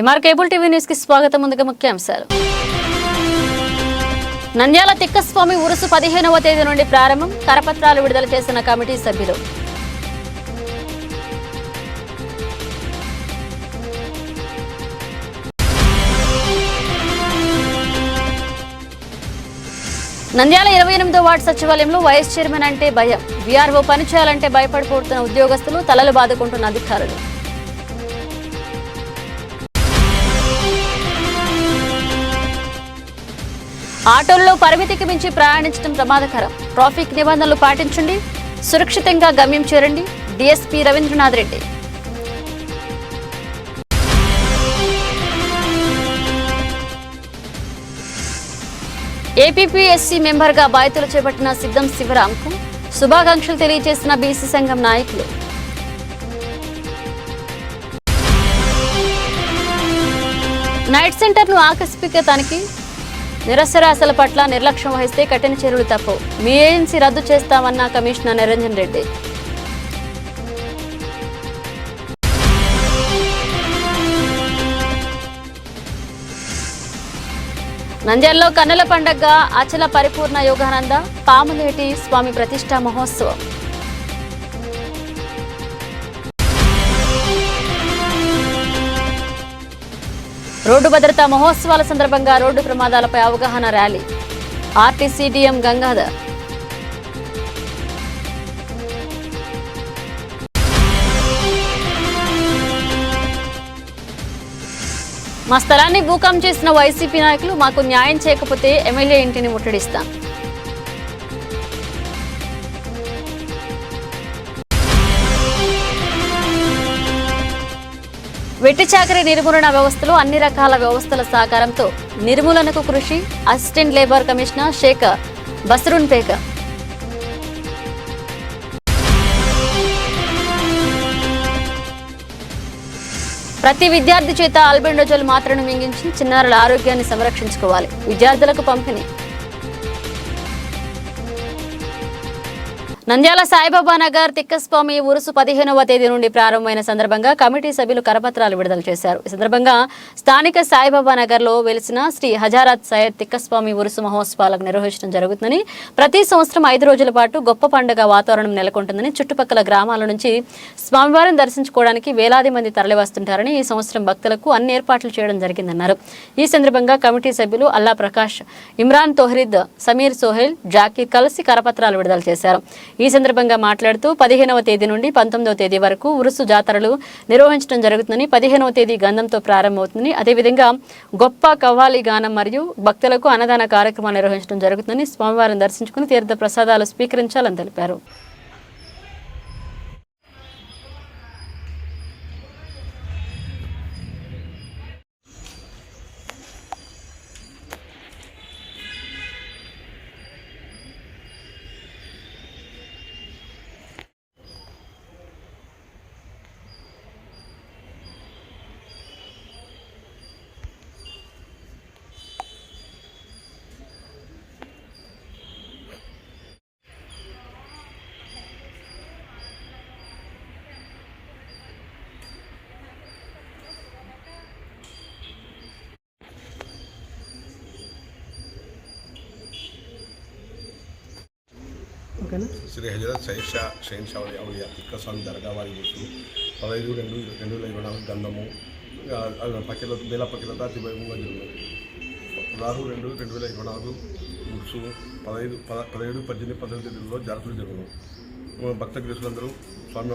MR cable TV news కి స్వాగతం. ముందుగా ముఖ్యాంశాలు. నంద్యాల తిక్కస్వామి ఉరుసు 15వ తేదీ నుండి ప్రారంభం. కరపత్రాలు విడుదల చేసిన కమిటీ సభ్యులు. నంద్యాల 28వ వార్డు సచివాలయంలో వైస్ చైర్మన్ అంటే భయం. వీఆర్ఓ పనిచేయాలంటే భయపడిపోతున్న ఉద్యోగస్తులు, తలలు బాదుకుంటున్న అధికారులు. ఆటోల్లో పరిమితికి మించి ప్రయాణించడం ప్రమాదకరం. ట్రాఫిక్ నిబంధనలు పాటించండి, సురక్షితంగా గమ్యం చేరండి. డీఎస్పీ రవీంద్రనాథ్ రెడ్డి. ఏపీపీఎస్సీ మెంబర్గా బాధ్యతలు చేపట్టిన సిద్ధం శివరాంకు శుభాకాంక్షలు తెలియజేసిన బీసీ సంఘం నాయకులు. నైట్ సెంటర్ను ఆకస్మిక తనిఖీ. నిరసరాశల పట్ల నిర్లక్ష్యం వహిస్తే కఠిన చర్యలు తప్పవు. మీ ఏజెన్సీ రద్దు చేస్తామన్న కమిషనర్ నిరంజన్ రెడ్డి. నంద్యాలలో కన్నుల పండగ అచల పరిపూర్ణ యోగానంద పాములేటి స్వామి ప్రతిష్టా మహోత్సవం. రోడ్డు భద్రతా మహోత్సవాల సందర్భంగా రోడ్డు ప్రమాదాలపై అవగాహన ర్యాలీ. RTC DM Gangadhar. మా స్థలాన్ని భూకం చేసిన వైసీపీ నాయకులు, మాకు న్యాయం చేయకపోతే ఎమ్మెల్యే ఇంటిని ముట్టడిస్తాం. వెట్టి చాకరీ నిర్మూలన వ్యవస్థలో అన్ని రకాల వ్యవస్థల సహకారంతో నిర్మూలనకు కృషి. Assistant labour commissioner Sheikh Basarun Pega. ప్రతి విద్యార్థి చేత ఆల్బెండోజోల్ మాత్రను మింగించి చిన్నారుల ఆరోగ్యాన్ని సంరక్షించుకోవాలి. విద్యార్థులకు పంపిణీ. నంద్యాల సాయిబాబా నగర్ తిక్కస్వామి ఉరుసు 15వ తేదీ నుండి ప్రారంభమైన సందర్భంగా కమిటీ సభ్యులు కరపత్రాలు విడుదల చేశారు. ఈ సందర్భంగా స్థానిక సాయిబాబా నగర్ లో వెలిసిన శ్రీ హజారత్ సయ్యద్ తిక్కస్వామి ఉరుసు మహోత్సవాలకు నిర్వహించడం జరుగుతుందని, ప్రతి సంవత్సరం 5 రోజుల పాటు గొప్ప పండుగ వాతావరణం నెలకొంటుందని, చుట్టుపక్కల గ్రామాల నుంచి స్వామివారిని దర్శించుకోవడానికి వేలాది మంది తరలివస్తుంటారని, ఈ సంవత్సరం భక్తులకు అన్ని ఏర్పాట్లు చేయడం జరిగిందన్నారు. ఈ సందర్భంగా కమిటీ సభ్యులు అల్లా ప్రకాష్, ఇమ్రాన్ తోహ్రిద్, సమీర్ సోహెల్, జాకీర్ కలిసి కరపత్రాలు విడుదల చేశారు. ఈ సందర్భంగా మాట్లాడుతూ 15వ తేదీ నుండి 19వ తేదీ వరకు ఉరుసు జాతరలు నిర్వహించడం జరుగుతుందని, 15వ తేదీ గంధంతో ప్రారంభమవుతుందని, అదేవిధంగా గొప్ప కవ్వాలి గానం మరియు భక్తులకు అన్నదాన కార్యక్రమాలు నిర్వహించడం జరుగుతుందని, స్వామివారిని దర్శించుకుని తీర్థ ప్రసాదాలు స్వీకరించాలని తెలిపారు. శ్రీ హజరత్ షైన్ షా ఔలియా తిక్కస్వామి దర్గా వారి గుర్తు 15/2/2024 గంధము బేల పకిలత అతివైభవంగా జరిగింది. 16/2/2024 గుర్సు 17, 18, 19 తేదీల్లో జాతరలు జరిగింది. భక్త గ్రీసులందరూ స్వామి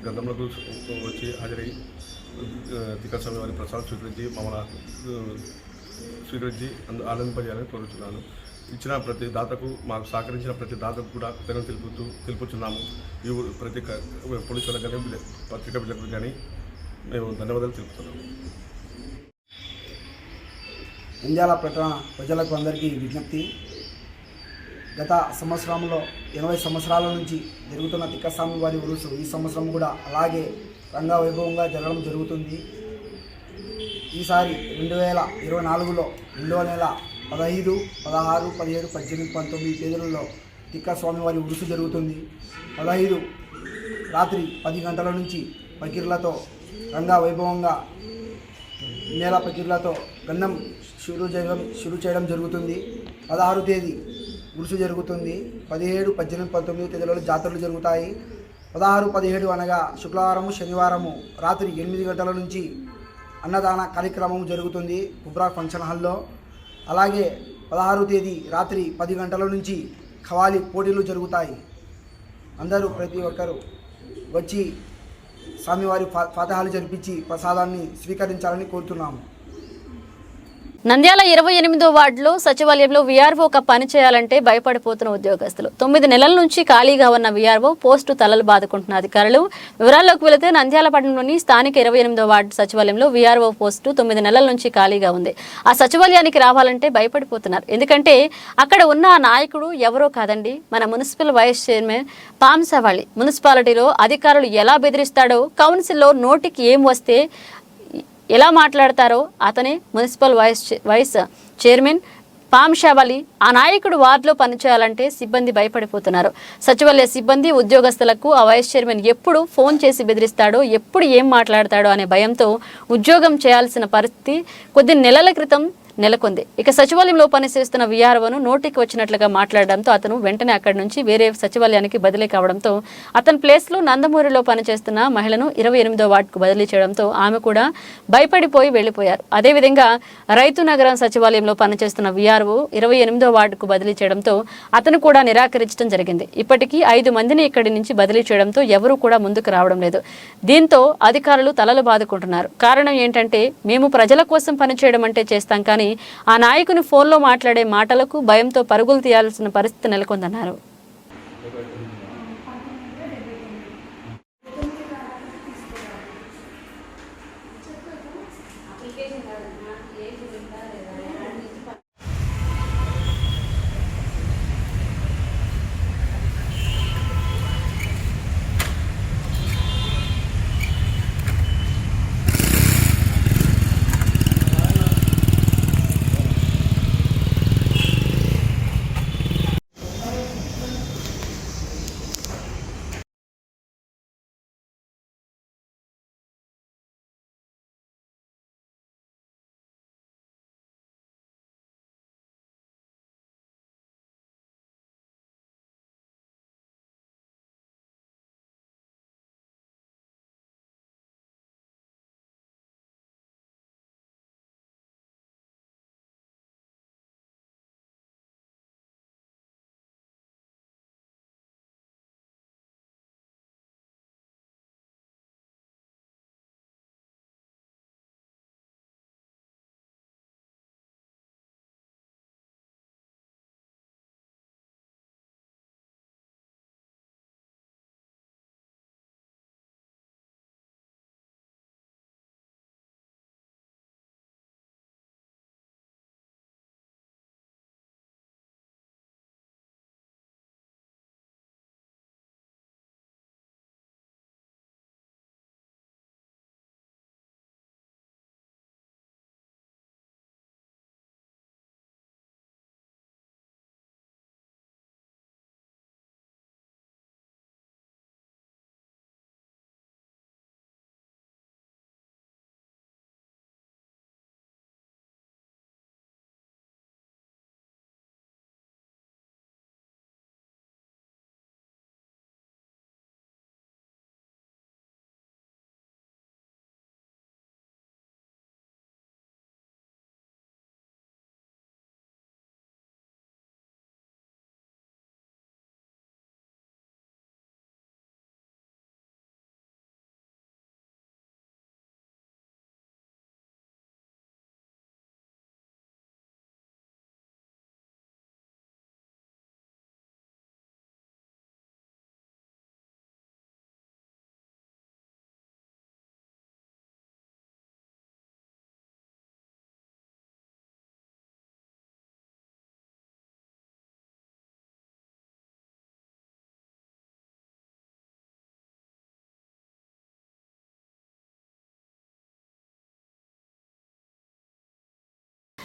గంధంలోకి వచ్చి హాజరై తిక్కస్వామి వారి ప్రసాదం స్వీకరించి ఆనందింపజేయాలని కోరుతున్నాను. ఇచ్చిన ప్రతి దాతకు, మాకు సహకరించిన ప్రతి దాతకు కూడా తెలుపుతున్నాము. ఈ ప్రతి పోలీసులకు కానీ పత్రికా బిడ్డలకు కానీ మేము ధన్యవాదాలు తెలుపుతున్నాము. నంద్యాల పట్టణ ప్రజలకు అందరికీ విజ్ఞప్తి. గత సంవత్సరంలో 80 సంవత్సరాల నుంచి జరుగుతున్న తిక్కస్వామి వారి ఉరుసు ఈ సంవత్సరం కూడా అలాగే రంగా వైభవంగా జరగడం జరుగుతుంది. ఈసారి 2024లో 2వ నెల 15, 16, 17, 18, 19 తేదీలలో తిక్కస్వామి వారి ఉరుసు జరుగుతుంది. 15 రాత్రి 10 గంటల నుంచి పకీర్లతో రంగా వైభవంగా నేల పకిర్లతో గంధం షురు చేయడం జరుగుతుంది. 16 తేదీ ఉరుసు జరుగుతుంది. 17, 18, 19 తేదీలలో జాతరలు జరుగుతాయి. 16, 17 అనగా శుక్రవారము శనివారము రాత్రి 8 గంటల నుంచి అన్నదాన కార్యక్రమం జరుగుతుంది కుబ్రా ఫంక్షన్ హాల్లో. అలాగే 16 తేదీ రాత్రి 10 గంటల నుంచి ఖవాలీ పోటీలు జరుగుతాయి. అందరూ ప్రతి ఒక్కరూ వచ్చి స్వామివారి ఫాతిహాలు జరిపించి ప్రసాదాన్ని స్వీకరించాలని కోరుతున్నాము. నంద్యాల 28వ వార్డులో సచివాలయంలో వీఆర్ఓగా పనిచేయాలంటే భయపడిపోతున్న ఉద్యోగస్తులు. 9 నెలల నుంచి ఖాళీగా ఉన్న వీఆర్ఓ పోస్టు తలలు బాదుకుంటున్న అధికారులు. వివరాల్లోకి వెళితే నంద్యాల పట్టణంలోని స్థానిక 28వ వార్డు సచివాలయంలో వీఆర్ఓ పోస్టు 9 నెలల నుంచి ఖాళీగా ఉంది. ఆ సచివాలయానికి రావాలంటే భయపడిపోతున్నారు. ఎందుకంటే అక్కడ ఉన్న ఆ నాయకుడు ఎవరో కాదండి, మన మున్సిపల్ వైస్ చైర్మన్ పాంసవాళి. మున్సిపాలిటీలో అధికారులు ఎలా బెదిరిస్తాడో, కౌన్సిల్లో నోటికి ఏం వస్తే ఎలా మాట్లాడతారో అతనే మున్సిపల్ వైస్ చైర్మన్ పాంషావలి. ఆ నాయకుడు వార్డులో పనిచేయాలంటే సిబ్బంది భయపడిపోతున్నారు. సచివాలయ సిబ్బంది ఉద్యోగస్తులకు ఆ వైస్ చైర్మన్ ఎప్పుడు ఫోన్ చేసి బెదిరిస్తాడో, ఎప్పుడు ఏం మాట్లాడతాడో అనే భయంతో ఉద్యోగం చేయాల్సిన పరిస్థితి కొద్ది నెలల క్రితం నెలకొంది. ఇక సచివాలయంలో పనిచేస్తున్న వీఆర్ఓను నోటికి వచ్చినట్లుగా మాట్లాడడంతో అతను వెంటనే అక్కడి నుంచి వేరే సచివాలయానికి బదిలీ కావడంతో అతని ప్లేస్లో నందమూరిలో పనిచేస్తున్న మహిళను 28వ వార్డుకు బదిలీ చేయడంతో ఆమె కూడా భయపడిపోయి వెళ్లిపోయారు. అదేవిధంగా రైతు నగరం సచివాలయంలో పనిచేస్తున్న వీఆర్ఓ 28వ వార్డుకు బదిలీ చేయడంతో అతను కూడా నిరాకరించడం జరిగింది. ఇప్పటికీ 5 మందిని ఇక్కడి నుంచి బదిలీ చేయడంతో ఎవరూ కూడా ముందుకు రావడం లేదు. దీంతో అధికారులు తలలు బాదుకుంటున్నారు. కారణం ఏంటంటే, మేము ప్రజల కోసం పనిచేయడం అంటే చేస్తాం, కానీ ఆ నాయకుని ఫోన్లో మాట్లాడే మాటలకు భయంతో పరుగులు తీయాల్సిన పరిస్థితి నెలకొందన్నారు.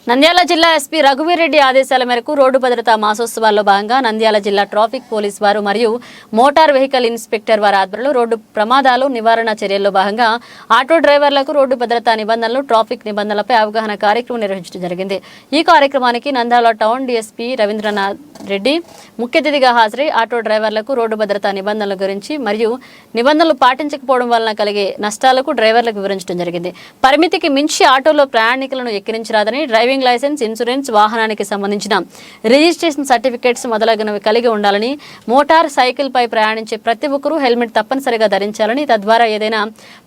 నంద్యాల జిల్లా ఎస్పీ రఘువీర్ రెడ్డి ఆదేశాల మేరకు రోడ్డు భద్రతా మాసోత్సవాల్లో భాగంగా నంద్యాల జిల్లా ట్రాఫిక్ పోలీస్ వారు మరియు మోటార్ వెహికల్ ఇన్స్పెక్టర్ వారి ఆధ్వర్యంలో రోడ్డు ప్రమాదాలు నివారణ చర్యల్లో భాగంగా ఆటో డ్రైవర్లకు రోడ్డు భద్రతా నిబంధనలు, ట్రాఫిక్ నిబంధనలపై అవగాహన కార్యక్రమం నిర్వహించడం జరిగింది. ఈ కార్యక్రమానికి నంద్యాల టౌన్ డీఎస్పీ రవీంద్రనాథ్ రెడ్డి ముఖ్య అతిథిగా హాజరై ఆటో డ్రైవర్లకు రోడ్డు భద్రతా నిబంధనల గురించి మరియు నిబంధనలు పాటించకపోవడం వలన కలిగే నష్టాలకు డ్రైవర్లకు వివరించడం జరిగింది. పరిమితికి మించి ఆటోలో ప్రయాణికులను ఎక్కిరించరాదని, డ్రైవింగ్ లైసెన్స్, ఇన్సూరెన్స్, వాహనానికి సంబంధించిన రిజిస్ట్రేషన్ సర్టిఫికేట్స్ మొదలగునవి కలిగి ఉండాలని, మోటార్ సైకిల్ పై ప్రయాణించే ప్రతి ఒక్కరూ హెల్మెట్ తప్పనిసరిగా ధరించాలని, తద్వారా ఏదైనా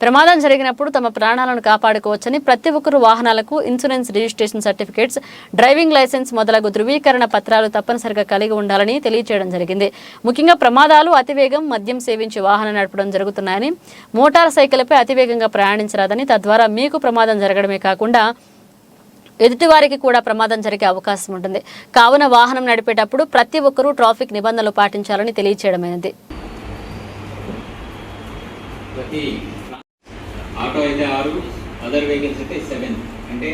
ప్రమాదం జరిగినప్పుడు తమ ప్రాణాలను కాపాడుకోవచ్చని, ప్రతి ఒక్కరూ వాహనాలకు insurance, registration certificates, driving license మొదలగు ధృవీకరణ పత్రాలు తప్పనిసరిగా కలిగి ఉండాలని తెలియజేయడం జరిగింది. ముఖ్యంగా ప్రమాదాలు, అతివేగం, మద్యం సేవించి వాహనం నడపడం జరుగుతున్నాయని, మోటార్ సైకిల్పై అతివేగంగా ప్రయాణించరాదని, తద్వారా మీకు ప్రమాదం జరగడమే కాకుండా ఎదుటివారికి కూడా ప్రమాదం జరిగే అవకాశం ఉంటుంది. కావున వాహనం నడిపేటప్పుడు ప్రతి ఒక్కరూ ట్రాఫిక్ నిబంధనలు పాటించాలని తెలియజేయడమైనది. ఆటో అయితే 6, అదర్ వెహికల్స్ అయితే 7. అంటే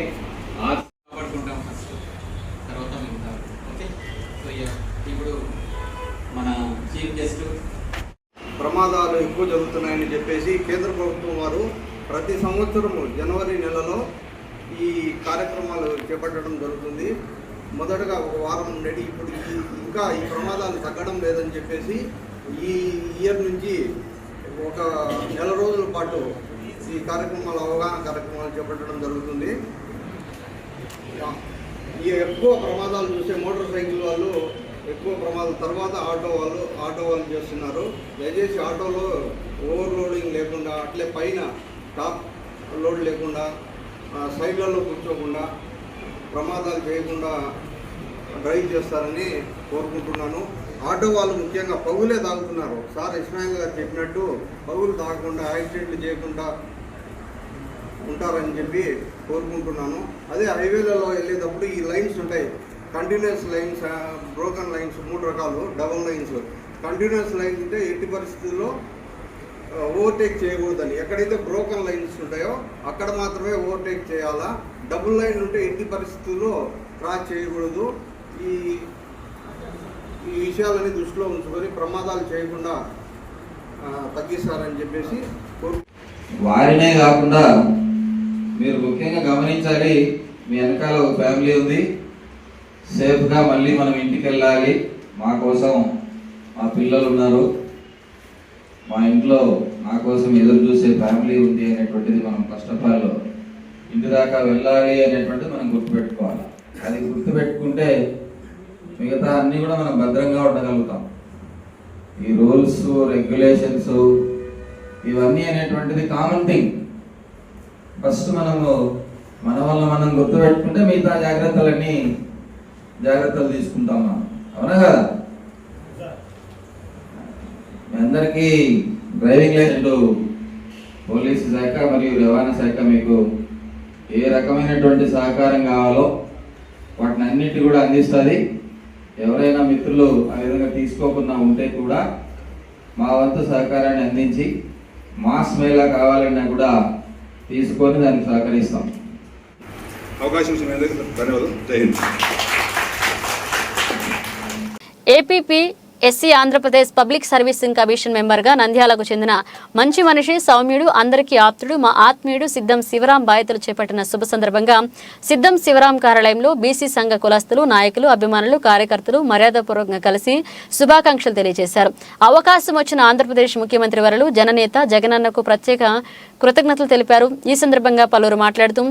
6 పట్టుకుంటాం ఫస్ట్, తర్వాత మిగతా. ఓకే, సో ఇప్పుడు మన చీఫ్ గెస్ట్ ప్రమాదాలు ఎక్కువ జరుగుతున్నాయని చెప్పేసి కేంద్ర ప్రభుత్వం వారు ప్రతి సంవత్సరము జనవరి నెలలో ఈ కార్యక్రమాలు చేపట్టడం జరుగుతుంది. మొదటగా ఒక వారం ఉండేది, ఇప్పుడు ఇంకా ఈ ప్రమాదాలు తగ్గడం లేదని చెప్పేసి ఈ ఇయర్ నుంచి ఒక నెల రోజుల పాటు ఈ కార్యక్రమాలు, అవగాహన కార్యక్రమాలు చేపట్టడం జరుగుతుంది. ఈ ఎక్కువ ప్రమాదాలు చూసే మోటార్ సైకిల్ వాళ్ళు ఎక్కువ ప్రమాదం, తర్వాత ఆటో వాళ్ళు చేస్తున్నారు. దయచేసి ఆటోలో ఓవర్లోడింగ్ లేకుండా, అట్లే పైన టాప్ లోడ్ లేకుండా, సైడ్లలో కూర్చోకుండా, ప్రమాదాలు చేయకుండా డ్రైవ్ చేస్తారని కోరుకుంటున్నాను. ఆటో వాళ్ళు ముఖ్యంగా పగులే తాగుతున్నారు. సార్ ఇస్మాయిల్ గారు చెప్పినట్టు పగులు తాగకుండా, యాక్సిడెంట్లు చేయకుండా ఉంటారని చెప్పి కోరుకుంటున్నాను. అదే హైవేలలో వెళ్ళేటప్పుడు ఈ లైన్స్ ఉంటాయి, కంటిన్యూస్ లైన్స్, బ్రోకన్ లైన్స్, 3 రకాలు, డబుల్ లైన్స్. కంటిన్యూస్ లైన్స్ ఉంటే ఎట్టి పరిస్థితుల్లో ఓవర్టేక్ చేయకూడదని, ఎక్కడైతే బ్రోకన్ లైన్స్ ఉంటాయో అక్కడ మాత్రమే ఓవర్టేక్ చేయాలా. డబుల్ లైన్ ఉంటే ఎట్టి పరిస్థితుల్లో క్రాస్ చేయకూడదు. ఈ విషయాలని దృష్టిలో ఉంచుకొని ప్రమాదాలు చేయకుండా తగ్గిస్తారని చెప్పేసి వారినే కాకుండా మీరు ముఖ్యంగా గమనించాలి, మీ వెనకాల ఒక ఫ్యామిలీ ఉంది. సేఫ్గా మళ్ళీ మనం ఇంటికి వెళ్ళాలి. మా కోసం మా పిల్లలు ఉన్నారు, మా ఇంట్లో నా కోసం ఎదురు చూసే ఫ్యామిలీ ఉంది అనేటువంటిది మనం ఫస్ట్ ఆఫ్ ఆల్ ఇంటి దాకా వెళ్ళాలి అనేటువంటిది మనం గుర్తుపెట్టుకోవాలి. అది గుర్తుపెట్టుకుంటే మిగతా అన్నీ కూడా మనం భద్రంగా ఉండగలుగుతాం. ఈ రూల్స్, రెగ్యులేషన్స్ ఇవన్నీ అనేటువంటిది కామన్ థింగ్. ఫస్ట్ మనము మన వల్ల మనం గుర్తుపెట్టుకుంటే మిగతా జాగ్రత్తలు తీసుకుంటాం మనం, అవునా కదా? మీ అందరికీ డ్రైవింగ్ లైసెన్స్ పోలీసు శాఖ మరియు రవాణా శాఖ మీకు ఏ రకమైనటువంటి సహకారం కావాలో వాటిని అన్నిటి కూడా అందిస్తుంది. ఎవరైనా మిత్రులు ఆ విధంగా తీసుకోకుండా ఉంటే కూడా మా వంతు సహకారాన్ని అందించి మాస్ మేళా కావాలన్నా కూడా తీసుకొని దానికి సహకరిస్తాం. అవకాశం ఇచ్చినందుకు ధన్యవాదాలు. Jai Hind. APP SC Andhra Pradesh public servicing commission మెంబర్గా నంద్యాలకు చెందిన మంచి మనిషి, సౌమ్యుడు, అందరికీ ఆప్తుడు, మా ఆత్మీయుడు సిద్ధం శివరాం బాధ్యతలు చేపట్టిన శుభ సందర్భంగా సిద్ధం శివరాం కార్యాలయంలో బీసీ సంఘ కులస్తులు, నాయకులు, అభిమానులు, కార్యకర్తలు మర్యాదపూర్వకంగా కలిసి శుభాకాంక్షలు తెలియజేశారు. అవకాశం వచ్చిన ఆంధ్రప్రదేశ్ ముఖ్యమంత్రి వర్యులు జననేత జగనన్నకు ప్రత్యేక కృతజ్ఞతలు తెలిపారు. ఈ సందర్భంగా పలువురు మాట్లాడుతూ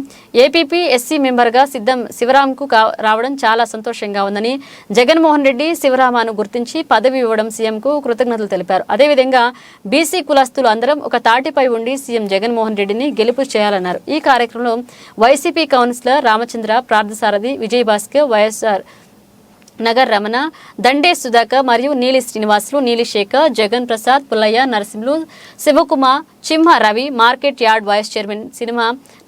ఏపీపీ ఎస్సీ మెంబర్గా సిద్ధం శివరాంకు రావడం చాలా సంతోషంగా ఉందని, జగన్మోహన్ రెడ్డి శివరామను గుర్తించి పదవి ఇవ్వడం సీఎంకు కృతజ్ఞతలు తెలిపారు. అదేవిధంగా బీసీ కులస్తులు అందరం ఒక తాటిపై ఉండి సీఎం జగన్మోహన్ రెడ్డిని గెలుపు చేయాలన్నారు. ఈ కార్యక్రమంలో వైసీపీ కౌన్సిలర్ రామచంద్ర, ప్రార్థసారథి, విజయభాస్కర్, వైఎస్ఆర్ నగర్ రమణ, దండే సుధాకర్ మరియు Neeli Srinivasulu, Neelisekhar, Jagan Prasad, Pullaiah, Narasimhulu, Sivakumar, Simha Ravi, market yard vice chairman cinema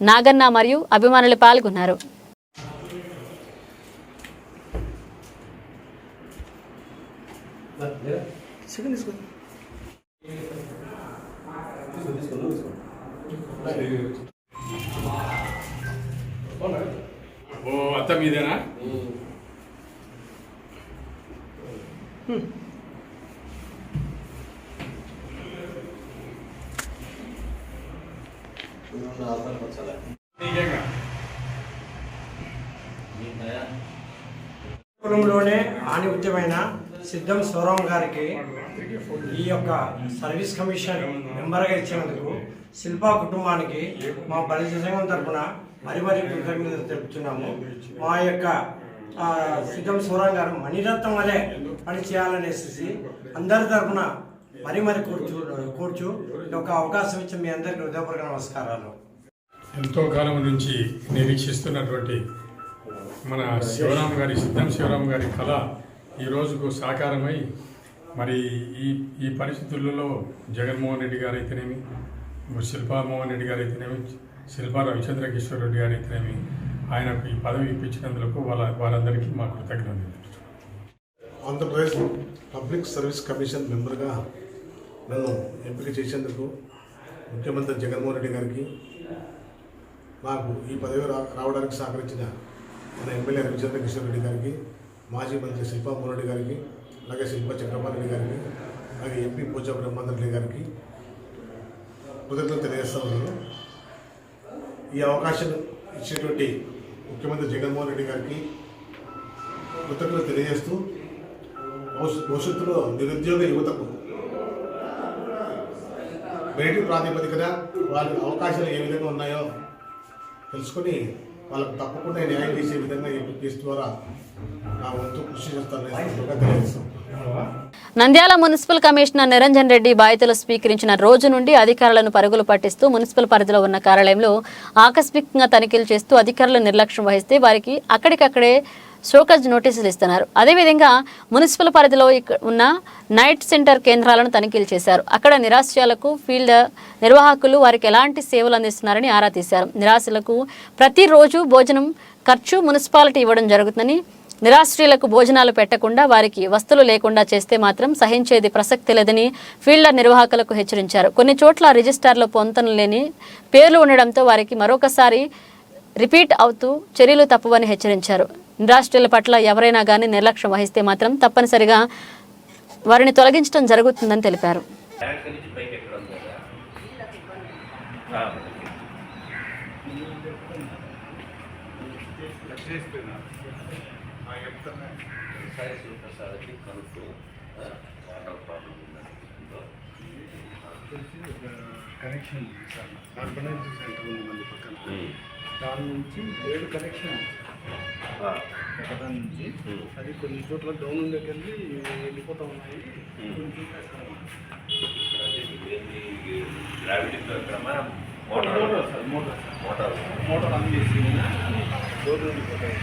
Naganna మరియు అభిమానులు పాల్గొన్నారు. ఓ అత్త మీదేనా? కులంలోనే ఆణిముత్యమైన సిద్ధం శివరాం గారికి ఈ యొక్క సర్వీస్ కమిషన్ మెంబర్గా ఇచ్చినందుకు శిల్పా కుటుంబానికి మా బలిజ సంఘం తరఫున మరీ కృతజ్ఞతలు తెలుపుతున్నాము. మా యొక్క సిద్ధం శివరాం గారు మణిరత్నం వలె పని చేయాలనేసి అందరి తరఫున మరీ కూర్చు ఒక అవకాశం ఇచ్చి మీ అందరికీ హృదయపూర్వక నమస్కారాలు. ఎంతో కాలం నుంచి నిరీక్షిస్తున్నటువంటి మన శివరాం గారి సిద్ధం శివరాం గారి కళ ఈ రోజుకు సాకారమై మరి ఈ పరిస్థితులలో జగన్మోహన్ రెడ్డి గారు అయితేనేమి, శిల్పామోహన్ రెడ్డి గారు అయితేనేమి, శిల్పా రవిచంద్ర కిషోర్ రెడ్డి గారు అయితేనేమి ఆయనకు ఈ పదవి ఇప్పించినందుకు వారందరికీ మా కృతజ్ఞతలు. ఆంధ్రప్రదేశ్ పబ్లిక్ సర్వీస్ కమిషన్ మెంబర్గా నన్ను ఎంపిక చేసేందుకు ముఖ్యమంత్రి జగన్మోహన్ రెడ్డి గారికి, నాకు ఈ పదవి రావడానికి సహకరించిన మన ఎమ్మెల్యే రవిచంద్ర కిషోర్ రెడ్డి గారికి, మాజీ మంత్రి శిల్పామోహన్ రెడ్డి గారికి, అలాగే శిల్పా చక్రపాణి రెడ్డి గారికి, అలాగే ఎంపీ పూజా బ్రహ్మానంద రెడ్డి గారికి కృతజ్ఞతలు తెలియజేస్తా ఉన్నాను. ఈ అవకాశం ఇచ్చినటువంటి ముఖ్యమంత్రి జగన్మోహన్ రెడ్డి గారికి కృతజ్ఞతలు తెలియజేస్తూ భవిష్యత్తులో నిరుద్యోగ యువతకు మెరిట్ ప్రాతిపదికన వాళ్ళ అవకాశాలు ఏ విధంగా ఉన్నాయో తెలుసుకొని వాళ్ళకు తప్పకుండా న్యాయం చేసే విధంగా ఈ కేసు ద్వారా నా వంతు కృషి చేస్తానని తెలియజేస్తాం. నంద్యాల మున్సిపల్ కమిషనర్ నిరంజన్ రెడ్డి బాధ్యతలు స్వీకరించిన రోజు నుండి అధికారులను పరుగులు పట్టిస్తూ మున్సిపల్ పరిధిలో ఉన్న కార్యాలయంలో ఆకస్మికంగా తనిఖీలు చేస్తూ అధికారులు నిర్లక్ష్యం వహిస్తే వారికి అక్కడికక్కడే షోకాజ్ నోటీసులు ఇస్తున్నారు. అదేవిధంగా మున్సిపల్ పరిధిలో ఉన్న నైట్ సెంటర్ కేంద్రాలను తనిఖీలు చేశారు. అక్కడ నిరాశ్రయాలకు ఫీల్డ్ నిర్వాహకులు వారికి ఎలాంటి సేవలు అందిస్తున్నారని ఆరా తీశారు. నిరాశ్రయులకు ప్రతిరోజు భోజనం ఖర్చు మున్సిపాలిటీ ఇవ్వడం జరుగుతుందని, నిరాశ్రయులకు భోజనాలు పెట్టకుండా వారికి వస్తువులు లేకుండా చేస్తే మాత్రం సహించేది ప్రసక్తి లేదని ఫీల్డర్ నిర్వాహకులకు హెచ్చరించారు. కొన్ని చోట్ల రిజిస్టార్లో పొంతన లేని పేర్లు ఉండడంతో వారికి మరొకసారి రిపీట్ అవుతూ చర్యలు తప్పవని హెచ్చరించారు. నిరాశ్రయుల పట్ల ఎవరైనా కానీ నిర్లక్ష్యం వహిస్తే మాత్రం తప్పనిసరిగా వారిని తొలగించడం జరుగుతుందని తెలిపారు. కనెక్షన్ ఆర్గనైజేషన్ సెంటర్ ఉంది మళ్ళీ పక్కన, దాని నుంచి 7 కనెక్షన్ ఒకదాని నుంచి అది కొన్ని చోట్ల డౌన్ ఉండేకెళ్ళి వెళ్ళిపోతూ ఉన్నాయి. మోటార్ ఆన్ చేసి డోర్ వెళ్ళిపోతాయి.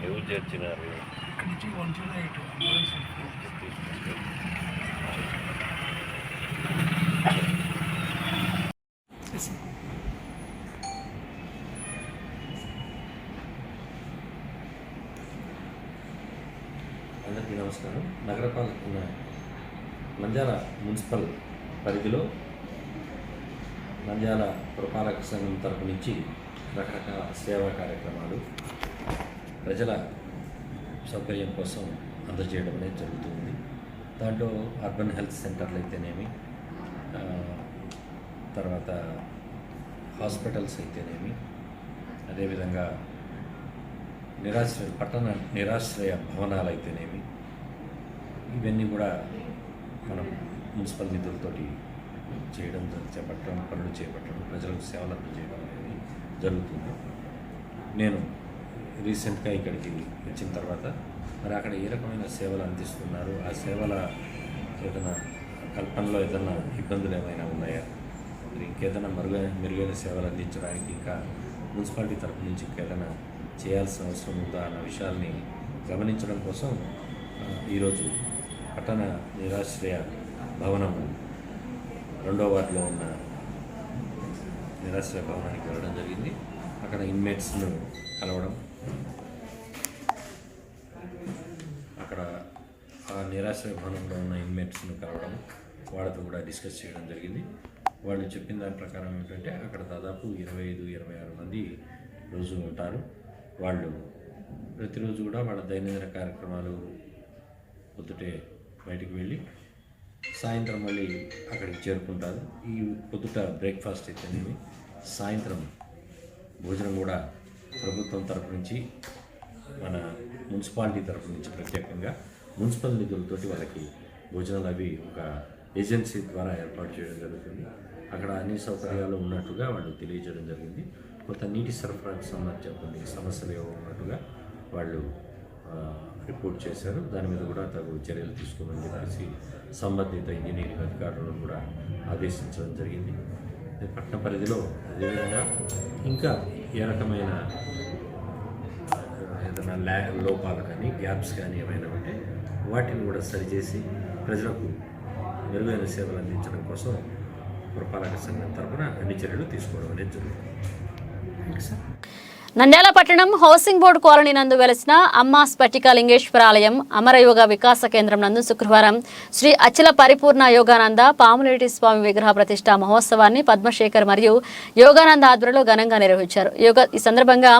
ఎవరు చేర్చినారు? అందరికీ నమస్కారం. నగరపాలక నంద్యాల మున్సిపల్ పరిధిలో నంద్యాల పురపాలక సంఘం తరపు నుంచి రకరకాల సేవా కార్యక్రమాలు ప్రజల సౌకర్యం కోసం అందజేయడం అనేది జరుగుతుంది. దాంట్లో అర్బన్ హెల్త్ సెంటర్లు అయితేనేమి, తర్వాత హాస్పిటల్స్ అయితేనేమి, అదేవిధంగా పట్టణ నిరాశ్రయ భవనాలు అయితేనేమి, ఇవన్నీ కూడా మనం మున్సిపల్ నిధులతోటి పనులు చేపట్టడం, ప్రజలకు సేవలు అందజేయడం అనేది జరుగుతుంది. నేను రీసెంట్గా ఇక్కడికి వచ్చిన తర్వాత మరి అక్కడ ఏ రకమైన సేవలు అందిస్తున్నారు, ఆ సేవల ఏదైనా కల్పనలో ఏదైనా ఇబ్బందులు ఏమైనా ఉన్నాయా, మరి ఇంకేదైనా మెరుగైన సేవలు అందించడానికి ఇంకా మున్సిపాలిటీ తరఫు నుంచి ఇంకేదైనా చేయాల్సిన అవసరం ఉందా అన్న విషయాల్ని గమనించడం కోసం ఈరోజు పట్టణ నిరాశ్రయ భవనం 2వ వార్డులో ఉన్న నిరాశ్రయ భవనానికి వెళ్ళడం జరిగింది. అక్కడ ఇన్మేట్స్ను కలవడం, అక్కడ ఆ నిరాశ్రయ భవనంలో ఉన్న ఇన్మేట్స్ను కలవడం, వాళ్ళతో కూడా డిస్కస్ చేయడం జరిగింది. వాళ్ళు చెప్పిన దాని ప్రకారం ఏంటంటే అక్కడ దాదాపు 25-26 మంది రోజు ఉంటారు. వాళ్ళు ప్రతిరోజు కూడా వాళ్ళ దైనందిన కార్యక్రమాలు పొద్దుటే బయటికి వెళ్ళి సాయంత్రం మళ్ళీ అక్కడికి చేరుకుంటారు. ఈ పొద్దుట బ్రేక్ఫాస్ట్ అయితేనేమి, సాయంత్రం భోజనం కూడా ప్రభుత్వం తరపు నుంచి, మన మున్సిపాలిటీ తరపు నుంచి ప్రత్యేకంగా మున్సిపల్ నిధులతోటి వాళ్ళకి భోజనాలు అవి ఒక ఏజెన్సీ ద్వారా ఏర్పాటు చేయడం జరుగుతుంది. అక్కడ అన్ని సౌకర్యాలు ఉన్నట్టుగా వాళ్ళు తెలియజేయడం జరిగింది. కొంత నీటి సరఫరాకు సంబంధించిన సమస్యలు ఏవో ఉన్నట్టుగా వాళ్ళు రిపోర్ట్ చేశారు. దాని మీద కూడా తగు చర్యలు తీసుకోమని చెప్పేసి సంబంధిత ఇంజనీరింగ్ అధికారులను కూడా ఆదేశించడం జరిగింది. పట్టణ పరిధిలో అదేవిధంగా ఇంకా ఏ రకమైన ఏదైనా లోపాలు కానీ గ్యాప్స్ కానీ ఏమైనా ఉంటే వాటిని కూడా సరిచేసి ప్రజలకు మెరుగైన సేవలు అందించడం కోసం పురపాలక సంఘం తరఫున అన్ని చర్యలు తీసుకోవడం అనేది జరుగుతుంది. నంద్యాల పట్టణం హౌసింగ్ బోర్డు కాలనీ నందు వెలసిన అమ్మ స్ఫటిక లింగేశ్వర ఆలయం అమరయోగ వికాస కేంద్రం నందు శుక్రవారం శ్రీ అచల పరిపూర్ణ యోగానంద పాములేటి స్వామి విగ్రహ ప్రతిష్ఠా మహోత్సవాన్ని పద్మశేఖర్ మరియు యోగానంద ఆధ్వర్యంలో ఘనంగా నిర్వహించారు. ఈ సందర్భంగా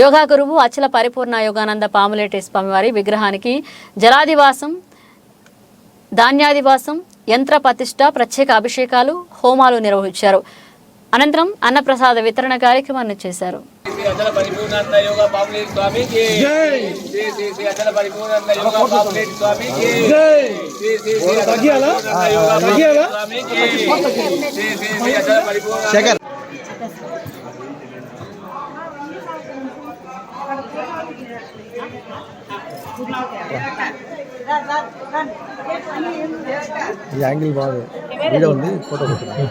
యోగా గురువు అచల పరిపూర్ణ యోగానంద పాములేటి స్వామివారి విగ్రహానికి జలాదివాసం, ధాన్యాదివాసం, యంత్ర ప్రతిష్ఠ, ప్రత్యేక అభిషేకాలు, హోమాలు నిర్వహించారు. అనంతరం అన్నప్రసాద వితరణ కార్యక్రమాన్ని చేశారు. అచల పరిపూర్ణానంద యోగా పాములేటి స్వామికి జై. శ్రీ అచల పరిపూర్ణానంద యోగా పాములేటి స్వామికి జై. శ్రీ పరిపూర్ణానంద యోగా పాములేటి స్వామికి శ్రీ అచల పరిపూర్ణ ఈ యాంగిల్ బాగా వీడియో ఉంది, ఫోటో కొట్టుకున్నాను.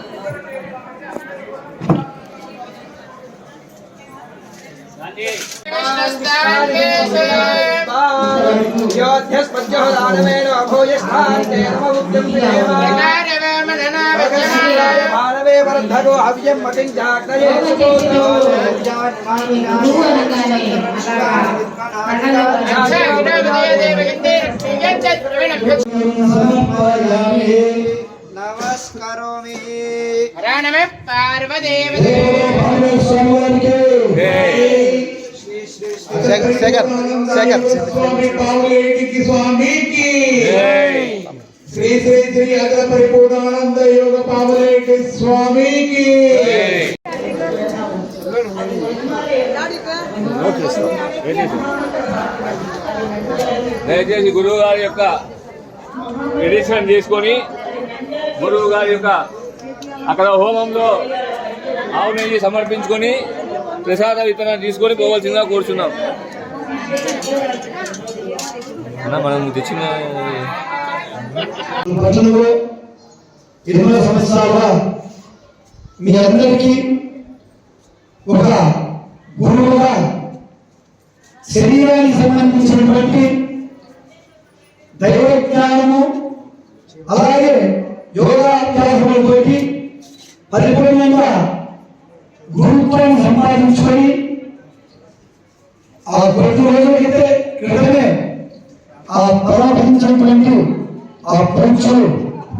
నమస్కారోమి రణమే పార్వదేవి స్వామికి శ్రీ శ్రీ శ్రీ అచల పరిపూర్ణానంద యోగ పాములేటి స్వామికి. దయచేసి గురువు గారి యొక్క ఎడిషన్ చేసుకొని గురువు గారి యొక్క అక్కడ హోమంలో ఆవు నెయ్యి సమర్పించుకొని ప్రసాద వితరణ తీసుకొని పోవాల్సిందిగా కోరుచున్నాం. మనం తెచ్చిన 20 సంవత్సరాలుగా మీ అందరికీ ఒక గురువుగా శరీరానికి సంబంధించినటువంటి దైవజ్ఞానము అలాగే యోగాభ్యాసములతో పరిపూర్ణంగా గురుత్వాన్ని సంపాదించుకొని ఆ కొద్ది రోజులైతే క్రితమే ఆ పరాపించినటువంటి ఆ పంచులు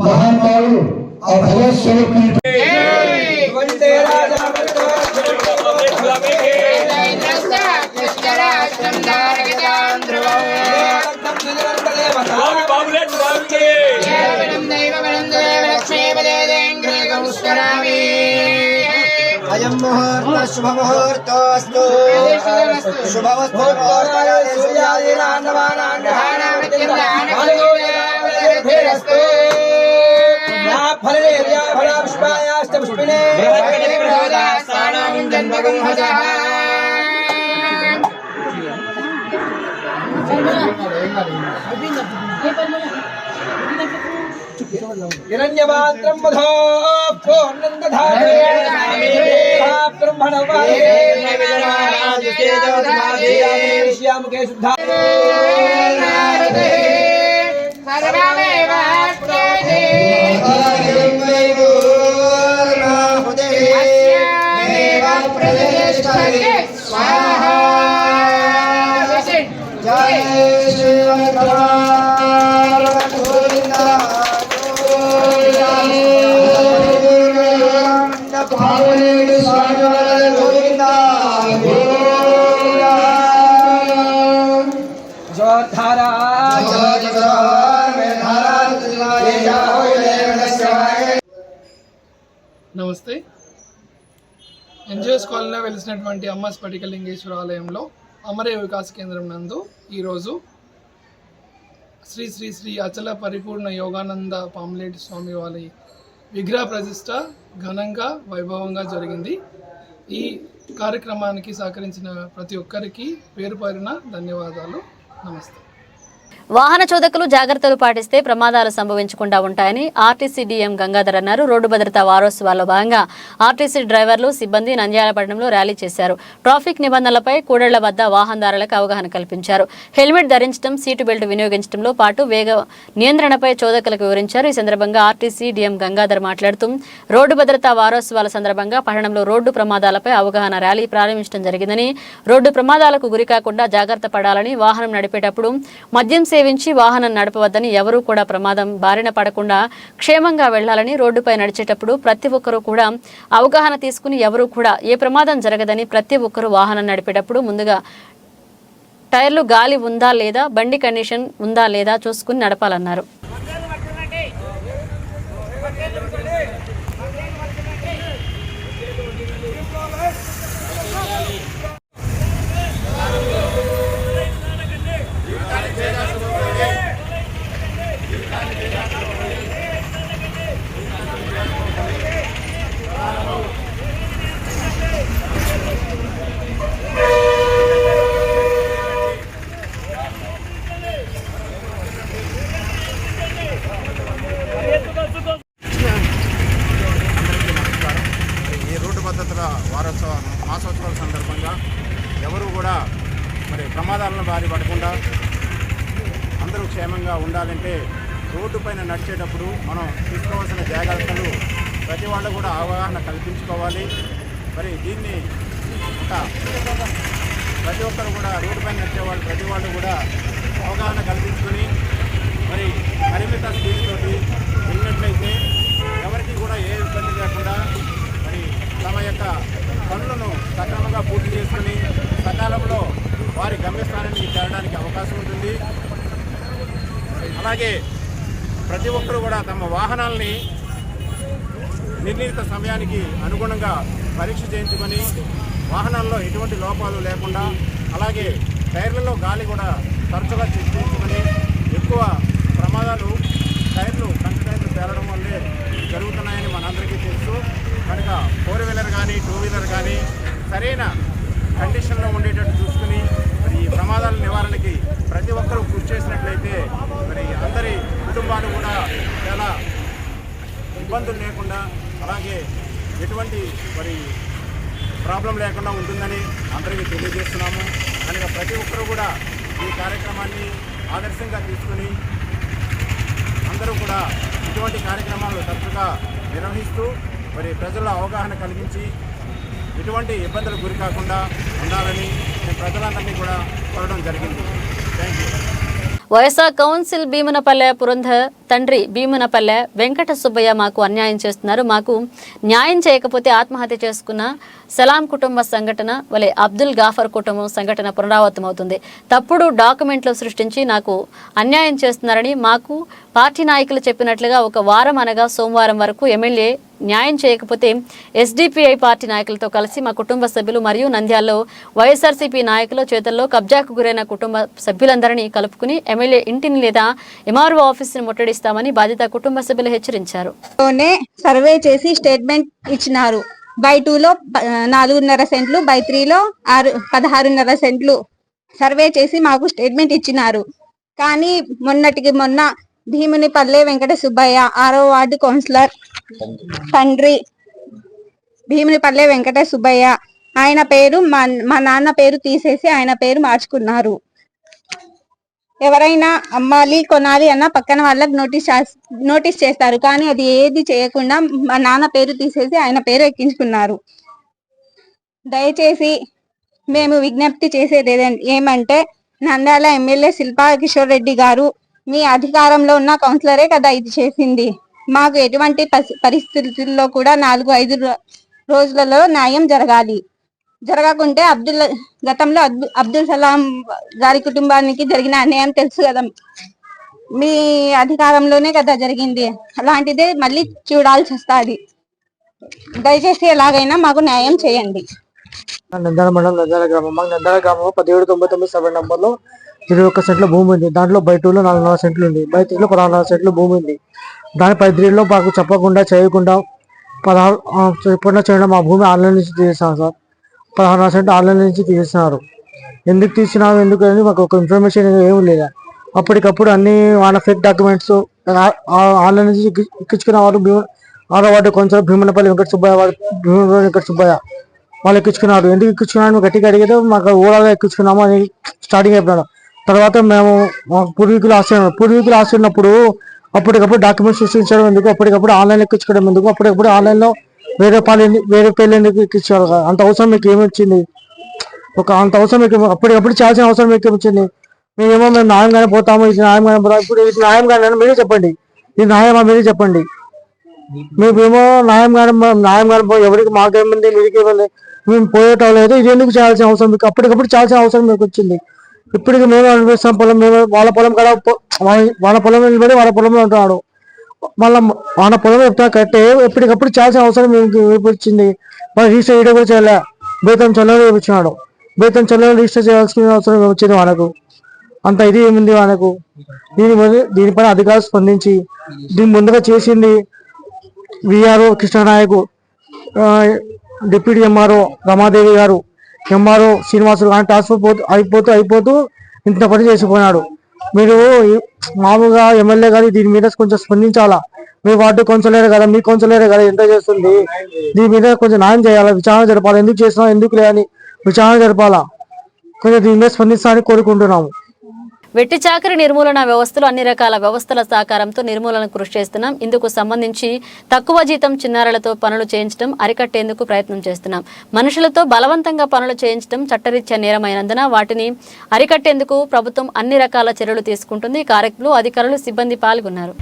మహానుభావులు ఆ భగవత్స్వరూపమైన అయం ముహూర్త శుభ ముహూర్తోస్తు శుభవస్తు हिरण्यमात्रं मधो पूर्णन्दधाते ब्रह्मणवादे श्यामुखे शुद्धा నమస్తే. ఎన్జిఓస్ కాలనీలో వెలిసినటువంటి అమ్మ స్ఫటికలింగేశ్వర ఆలయంలో అమరే వికాస్ కేంద్రం నందు ఈరోజు శ్రీ శ్రీ శ్రీ అచల పరిపూర్ణ యోగానంద పాములేటి స్వామి వారి విగ్రహ ప్రతిష్ట ఘనంగా వైభవంగా జరిగింది. ఈ కార్యక్రమానికి సహకరించిన ప్రతి ఒక్కరికి పేరు పేరున ధన్యవాదాలు. నమస్తే. వాహన చోదకులు జాగ్రత్తలు పాటిస్తే ప్రమాదాలు సంభవించకుండా ఉంటాయని ఆర్టీసీ డీఎం గంగాధర్ అన్నారు. రోడ్డు భద్రతా వారోత్సవాల్లో భాగంగా ఆర్టీసీ డ్రైవర్లు సిబ్బంది నంద్యాలపట్నంలో ర్యాలీ చేశారు. ట్రాఫిక్ నిబంధనలపై కూడళ్ల వద్ద వాహనదారులకు అవగాహన కల్పించారు. హెల్మెట్ ధరించడం, సీటు బెల్ట్ వినియోగించడంలో పాటు వేగ నియంత్రణపై చోదకులకు వివరించారు. ఈ సందర్భంగా ఆర్టీసీ డీఎం గంగాధర్ మాట్లాడుతూ రోడ్డు భద్రతా వారోత్సవాల సందర్భంగా పట్టణంలో రోడ్డు ప్రమాదాలపై అవగాహన ర్యాలీ ప్రారంభించడం జరిగిందని, రోడ్డు ప్రమాదాలకు గురికాకుండా జాగ్రత్త పడాలని, వాహనం నడిపేటప్పుడు మద్యం సేవించి వాహనం నడపవద్దని, ఎవరూ కూడా ప్రమాదం బారిన పడకుండా క్షేమంగా వెళ్లాలని, రోడ్డుపై నడిచేటప్పుడు ప్రతి ఒక్కరూ కూడా అవగాహన తీసుకుని ఎవరూ కూడా ఏ ప్రమాదం జరగదని, ప్రతి ఒక్కరూ వాహనం నడిపేటప్పుడు ముందుగా టైర్లు గాలి ఉందా లేదా, బండి కండిషన్ ఉందా లేదా చూసుకుని నడపాలన్నారు. వారోత్సవ మాసోత్సవాల సందర్భంగా ఎవరు కూడా మరి ప్రమాదాలను బారి పడకుండా అందరూ క్షేమంగా ఉండాలంటే రోడ్డు పైన నడిచేటప్పుడు మనం తీసుకోవాల్సిన జాగ్రత్తలు ప్రతి వాళ్ళు కూడా అవగాహన కల్పించుకోవాలి. మరి దీన్ని ప్రతి ఒక్కరు కూడా రోడ్డు పైన నడిచేవాళ్ళు ప్రతి వాళ్ళు కూడా అవగాహన కల్పించుకొని మరి పరిమిత స్పీడ్తోటి వెళ్ళినట్లయితే ఎవరికి కూడా ఏ ఇబ్బంది లేకుండా మరి తమ యొక్క పనులను సక్రమంగా పూర్తి చేసుకుని సకాలంలో వారి గమ్యస్థానానికి చేరడానికి అవకాశం ఉంటుంది. అలాగే ప్రతి ఒక్కరూ కూడా తమ వాహనాలని నిర్ణీత సమయానికి అనుగుణంగా పరీక్ష చేయించుకొని వాహనాల్లో ఎటువంటి లోపాలు లేకుండా, అలాగే టైర్లలో గాలి కూడా తరచుగా చెక్ చేయించుకొని, ఎక్కువ ప్రమాదాలు టైర్లు కంటి టైర్లు పేలడం వల్లే జరుగుతున్నాయని మనందరికీ తెలుసు. కనుక 4 వీలర్ కానీ 2 వీలర్ కానీ సరైన కండిషన్లో ఉండేటట్టు చూసుకుని మరి ఈ ప్రమాదాల నివారణకి ప్రతి ఒక్కరూ కృషి చేసినట్లయితే మరి అందరి కుటుంబాలు కూడా చాలా ఇబ్బందులు లేకుండా, అలాగే ఎటువంటి మరి ప్రాబ్లం లేకుండా ఉంటుందని అందరికీ తెలియజేస్తున్నాము. కనుక ప్రతి ఒక్కరూ కూడా ఈ కార్యక్రమాన్ని ఆదర్శంగా తీసుకుని అందరూ కూడా ఇటువంటి కార్యక్రమాలు తరచుగా నిర్వహిస్తూ మరి ప్రజల్లో అవగాహన కలిగించి ఎటువంటి ఇబ్బందులకు గురి కాకుండా ఉండాలని నేను ప్రజలందరినీ కూడా కోరడం జరిగింది. Thank you. YSR council Bhimunapalle Purandhar తండ్రి భీమునపల్లె వెంకట సుబ్బయ్య మాకు అన్యాయం చేస్తున్నారు. మాకు న్యాయం చేయకపోతే ఆత్మహత్య చేసుకున్న సలాం కుటుంబ సంఘటన వలె అబ్దుల్ గాఫర్ కుటుంబం సంఘటన పునరావృతమవుతుంది. తప్పుడు డాక్యుమెంట్లు సృష్టించి నాకు అన్యాయం చేస్తున్నారని మాకు పార్టీ నాయకులు చెప్పినట్లుగా ఒక వారం అనగా సోమవారం వరకు ఎమ్మెల్యే న్యాయం చేయకపోతే ఎస్డిపిఐ పార్టీ నాయకులతో కలిసి మా కుటుంబ సభ్యులు మరియు నంద్యాలలో వైఎస్ఆర్సీపీ నాయకుల చేతుల్లో కబ్జాకు గురైన కుటుంబ సభ్యులందరినీ కలుపుకుని ఎమ్మెల్యే ఇంటిని లేదా ఎంఆర్ఓ ఆఫీసును ముట్టడిస్తామని బాధిత కుటుంబ సభ్యులు హెచ్చరించారు. సర్వే చేసి స్టేట్మెంట్ ఇచ్చినారు. బై 2లో 4.5 సెంట్లు, బై 3లో 16.5 సెంట్లు సర్వే చేసి మాకు స్టేట్మెంట్ ఇచ్చినారు. కానీ మొన్నటికి మొన్న భీమునిపల్లె వెంకట సుబ్బయ్య 6వ వార్డు కౌన్సిలర్ తండ్రి భీమునిపల్లె వెంకట సుబ్బయ్య ఆయన పేరు మా నాన్న పేరు తీసేసి ఆయన పేరు మార్చుకున్నారు. ఎవరైనా అమ్మాలి కొనాలి అన్న పక్కన వాళ్ళకి నోటీస్ చేస్తారు. కానీ అది ఏది చేయకుండా మా నాన్న పేరు తీసేసి ఆయన పేరు ఎక్కించుకున్నారు. దయచేసి మేము విజ్ఞప్తి చేసేది ఏమంటే నంద్యాల ఎమ్మెల్యే శిల్పా కిషోర్ రెడ్డి గారు, మీ అధికారంలో ఉన్న కౌన్సిలరే కదా ఇది చేసింది. మాకు ఎటువంటి పరిస్థితుల్లో కూడా 4-5 రోజులలో న్యాయం జరగాలి. జరగకుంటే గతంలో అబ్దుల్ సలాం గారి కుటుంబానికి జరిగిన అన్యాయం తెలుసు కదా, మీ అధికారంలోనే కదా జరిగింది. అలాంటిదే మళ్ళీ చూడాల్సి వస్తుంది. దయచేసి ఎలాగైనా మాకు న్యాయం చేయండి. నంద్యాల మండలం నంద్యాల గ్రామం. మాకు నంద్యాల గ్రామంలో 1799 సర్వే నెంబర్లో 21 సెంట్ల భూమి ఉంది. దాంట్లో బై 2లో 4.5 సెంట్లు ఉంది. బై 3లో 16 సెంట్లు భూమి ఉంది. దాని పై 3లో మాకు చెప్పకుండా చేయకుండా 16 చేయడం మా భూమి ఆన్లైన్ నుంచి తీసేస్తాం సార్. 16 సెంట్లు ఆన్లైన్ నుంచి తీసేస్తున్నారు. ఎందుకు తీసినాము ఎందుకు అని మాకు ఒక ఇన్ఫర్మేషన్ ఏమి లేదా. అప్పటికప్పుడు అన్ని వాళ్ళ ఫేక్ డాక్యుమెంట్స్ ఆన్లైన్ నుంచి ఎక్కించుకున్న వారు 6వ వార్డు కొంచెం భీమునిపల్లి వెంకట సుబ్బయ్య వాళ్ళు ఎక్కించుకున్నారు. ఎందుకు ఎక్కించుకున్నాను గట్టిగా అడిగితే మాకు ఓడాగా ఎక్కించుకున్నాము అని స్టార్టింగ్ చెప్పినాడు. తర్వాత మేము పూర్వీకులు ఆస్తి ఉన్నప్పుడు అప్పటికప్పుడు డాక్యుమెంట్స్ సృష్టించడం ఎందుకు, అప్పటికప్పుడు ఆన్లైన్ ఎక్కించుకోవడం ఎందుకు, అప్పటికప్పుడు ఆన్లైన్లో వేరే పేర్లు ఎందుకు ఎక్కించారు? అంత అవసరం మీకు ఏమొచ్చింది? అంత అవసరం మీకు అప్పటికప్పుడు చేయాల్సిన అవసరం మీకు ఏమొచ్చింది? మేము న్యాయంగానే పోతాము, ఇది న్యాయంగానే పోతాము. ఇప్పుడు ఇది న్యాయంగానే మీరే చెప్పండి, ఇది న్యాయమా మీరే చెప్పండి. మేమేమో న్యాయంగానే ఎవరికి మాకేమంది మీకేమంది మేము పోయేటం లేదు. ఇది ఎందుకు చేయాల్సిన అవసరం మీకు? అప్పటికప్పుడు చేయాల్సిన అవసరం మీకు వచ్చింది. ఇప్పటికి మేము అనిపిస్తాం పొలం, మేము వాళ్ళ పొలం కదా, వాళ్ళ పొలం నిలబడి వాళ్ళ పొలంలో ఉంటున్నాడు. మళ్ళీ వాళ్ళ పొలం చెప్తా కట్టే ఎప్పటికప్పుడు చేయాల్సిన అవసరం మీకు వచ్చింది. వాళ్ళు రిజిస్టర్ చేయడం కూడా చేయలే, బేతం చల్లలు చేయించినాడు. బేతం చల్లలు రిజిస్టర్ చేయాల్సిన అవసరం వచ్చింది వాళ్ళకు. అంత ఇది ఏముంది వాళ్ళకు? దీనిపైన అధికారులు స్పందించి దీన్ని ముందుగా చేసింది విఆర్ఓ కృష్ణనాయకు, డిప్యూటీ ఎంఆర్ఓ రమాదేవి గారు, ఎంఆర్ఓ శ్రీనివాసులు కానీ ట్రాన్స్ఫర్ అయిపోతూ ఇంత పని చేసిపోయినాడు. మీరు మామూలుగా ఎమ్మెల్యే గారు దీని మీద కొంచెం స్పందించాలా. మీ వార్డు కౌన్సిలరే కదా, మీ కౌన్సిలరే కదా ఎంత చేస్తుంది, దీని మీద కొంచెం న్యాయం చేయాలా, విచారణ జరపాలి. ఎందుకు చేసినా ఎందుకు లేని విచారణ జరపాలా. కొంచెం దీని మీద స్పందిస్తామని కోరుకుంటున్నాము. వెట్టి చాకరీ నిర్మూలన వ్యవస్థలు అన్ని రకాల వ్యవస్థల సహకారంతో నిర్మూలనకు కృషి చేస్తున్నాం. ఇందుకు సంబంధించి తక్కువ జీతం చిన్నారులతో పనులు చేయించడం అరికట్టేందుకు ప్రయత్నం చేస్తున్నాం. మనుషులతో బలవంతంగా పనులు చేయించడం చట్టరీత్యా నేరమైనందున వాటిని అరికట్టేందుకు ప్రభుత్వం అన్ని రకాల చర్యలు తీసుకుంటుంది. ఈ కార్యక్రమంలో అధికారులు సిబ్బంది పాల్గొన్నారు.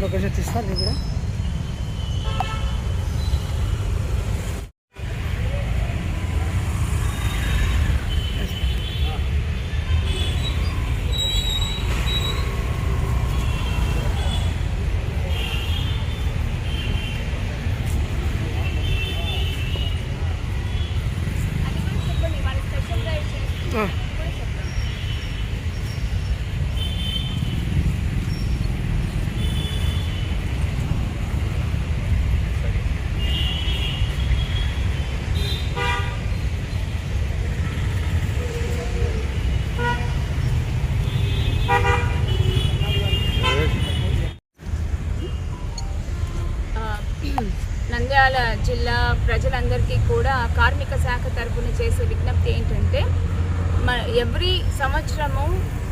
లొకేషన్ తీస్తారు ఇక్కడ. నంద్యాల జిల్లా ప్రజలందరికీ కూడా కార్మిక శాఖ తరపున చేసే విజ్ఞప్తి ఏంటంటే, ఎవ్రీ సంవత్సరము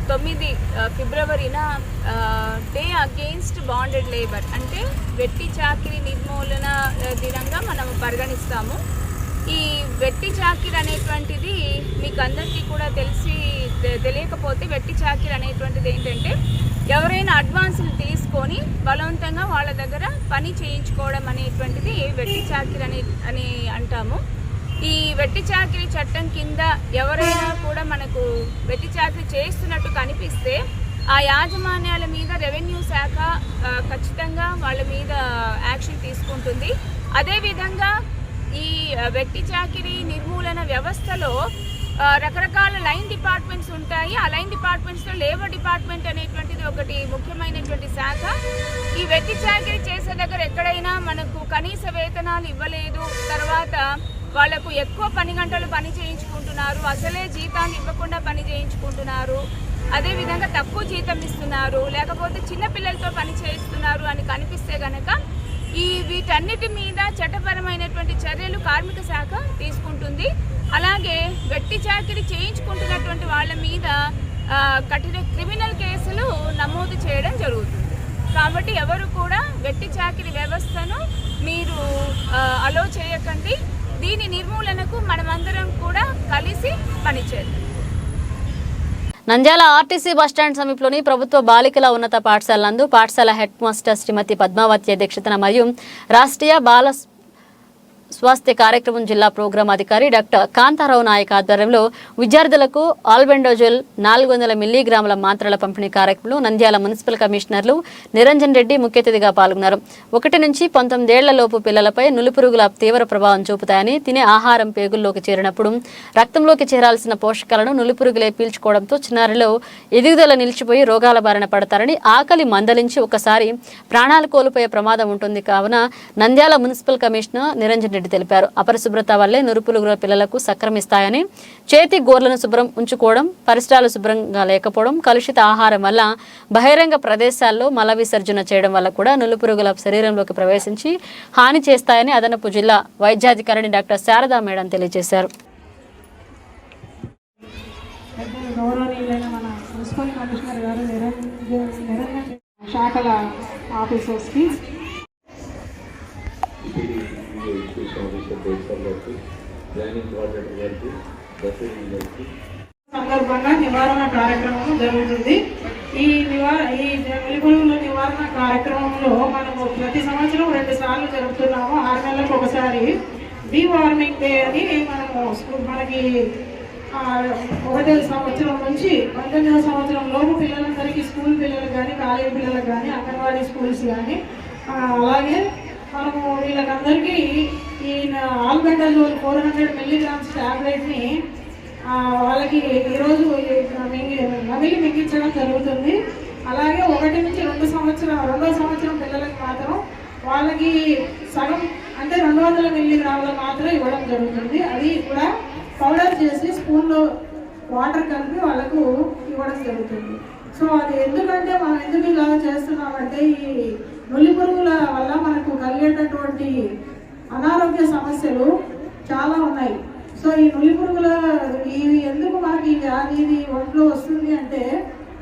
9 ఫిబ్రవరిన డే అగెయిన్స్ట్ బాండెడ్ లేబర్ అంటే వెట్టి చాకిరీ నిర్మూలన దినంగా మనం పరిగణిస్తాము. ఈ వెట్టి చాకిరీ అనేటువంటిది మీకు అందరికీ కూడా తెలియకపోతే, వెట్టి చాకిరీ అనేటువంటిది ఏంటంటే ఎవరైనా అడ్వాన్సులు తీసుకొని బలవంతంగా వాళ్ళ దగ్గర పని చేయించుకోవడం అనేటువంటిది వెట్టి చాకిరీ అని అంటాము. ఈ వెట్టి చాకిరీ చట్టం కింద ఎవరైనా కూడా మనకు వెట్టి చాకిరీ చేస్తున్నట్టు కనిపిస్తే ఆ యాజమాన్యాల మీద రెవెన్యూ శాఖ ఖచ్చితంగా వాళ్ళ మీద యాక్షన్ తీసుకుంటుంది. అదేవిధంగా ఈ వెట్టి చాకిరీ నిర్మూలన వ్యవస్థలో రకరకాల లైన్ డిపార్ట్మెంట్స్ ఉంటాయి. ఆ లైన్ డిపార్ట్మెంట్స్లో లేబర్ డిపార్ట్మెంట్ అనేటువంటిది ఒకటి ముఖ్యమైనటువంటి శాఖ. ఈ వెట్టి చాకిరీ చేసే దగ్గర ఎక్కడైనా మనకు కనీస వేతనాలు ఇవ్వలేదు, తర్వాత వాళ్లకు ఎక్కువ పని గంటలు పని చేయించుకుంటున్నారు, అసలే జీతాలు ఇవ్వకుండా పని చేయించుకుంటున్నారు, అదేవిధంగా తక్కువ జీతం ఇస్తున్నారు, లేకపోతే చిన్నపిల్లలతో పని చేయిస్తున్నారు అని కనిపిస్తే కనుక వీటన్నిటి మీద చట్టపరమైనటువంటి చర్యలు కార్మిక శాఖ తీసుకుంటుంది. అలాగే వెట్టి చాకిరీ చేయించుకుంటున్నటువంటి వాళ్ళ మీద కఠిన క్రిమినల్ కేసులు నమోదు చేయడం జరుగుతుంది. కాబట్టి ఎవరు కూడా వెట్టి చాకిరీ వ్యవస్థను మీరు అలో చేయకండి. దీని నిర్మూలనకు మనమందరం కూడా కలిసి పనిచేద్దాం. నంద్యాల ఆర్టీసీ బస్టాండ్ సమీపంలోని ప్రభుత్వ బాలికల ఉన్నత పాఠశాల నందు పాఠశాల హెడ్ మాస్టర్ శ్రీమతి పద్మావతి అధ్యక్షతన మరియు రాష్ట్రీయ బాల స్వాస్థ్య కార్యక్రమం జిల్లా ప్రోగ్రాం అధికారి డాక్టర్ కాంతారావు నాయక్ ఆధ్వర్యంలో విద్యార్థులకు ఆల్బెండోజోల్ 400 మిల్లీగ్రాముల మాత్రల పంపిణీ కార్యక్రమంలో నంద్యాల మున్సిపల్ కమిషనర్లు నిరంజన్ రెడ్డి ముఖ్య అతిథిగా పాల్గొన్నారు. 1 నుంచి 19 ఏళ్ల లోపు పిల్లలపై నులిపురుగుల తీవ్ర ప్రభావం చూపుతాయని, తినే ఆహారం పేగుల్లోకి చేరినప్పుడు రక్తంలోకి చేరాల్సిన పోషకాలను నులిపురుగులే పీల్చుకోవడంతో చిన్నారిలో ఎదుగుదల నిలిచిపోయి రోగాల బారిన పడతారని, ఆకలి మందలించి ఒకసారి ప్రాణాలు కోల్పోయే ప్రమాదం ఉంటుంది. కావున నంద్యాల మున్సిపల్ కమిషనర్ నిరంజన్ రెడ్డి తెలిపారు. అపరిశుభ్రత వల్లే నులిపురుగుల పిల్లలకు సంక్రమిస్తాయని, చేతి గోర్లను శుభ్రం ఉంచుకోవడం, పరిసరాలు శుభ్రంగా లేకపోవడం, కలుషిత ఆహారం వల్ల బహిరంగ ప్రదేశాల్లో మల విసర్జన చేయడం వల్ల కూడా నులిపురుగుల శరీరంలోకి ప్రవేశించి హాని చేస్తాయని అదనపు జిల్లా వైద్యాధికారిని డాక్టర్ శారదా మేడం తెలియజేశారు. శాఖల ఆఫీసర్స్కి సందర్భంగా నివారణ కార్యక్రమం జరుగుతుంది. ఈ నులిపురుగుల నివారణ కార్యక్రమంలో మనము ప్రతి సంవత్సరం 2 సార్లు జరుపుతున్నాము. 6 నెలలకు ఒకసారి డీవార్మింగ్ డే అని మనకి 1వ సంవత్సరం నుంచి 19వ సంవత్సరం లోపు పిల్లలందరికీ, స్కూల్ పిల్లలకు కానీ, కాలేజీ పిల్లలకు కానీ, అంగన్వాడీ స్కూల్స్ కానీ, అలాగే మనము వీళ్ళకందరికీ ఈ ఆల్బెండజోల్ 400 మిల్లీగ్రామ్స్ టాబ్లెట్ని వాళ్ళకి ఈరోజు నమిలి మింగించడం జరుగుతుంది. అలాగే 1 నుంచి 2వ సంవత్సరం పిల్లలకి మాత్రం వాళ్ళకి సగం అంటే 200 మిల్లీగ్రాముల మాత్రం ఇవ్వడం జరుగుతుంది. అది కూడా పౌడర్ చేసి స్పూన్లో వాటర్ కలిపి వాళ్ళకు ఇవ్వడం జరుగుతుంది. సో అది ఎందుకంటే మనం ఎందుకు ఇలా చేస్తున్నామంటే ఈ నులిపురుగుల వల్ల మనకు కలిగేటటువంటి అనారోగ్య సమస్యలు చాలా ఉన్నాయి. సో ఈ నులిపురుగుల ఇవి ఎందుకు మనకి ఈ వ్యాధి ఇది ఒంట్లో వస్తుంది అంటే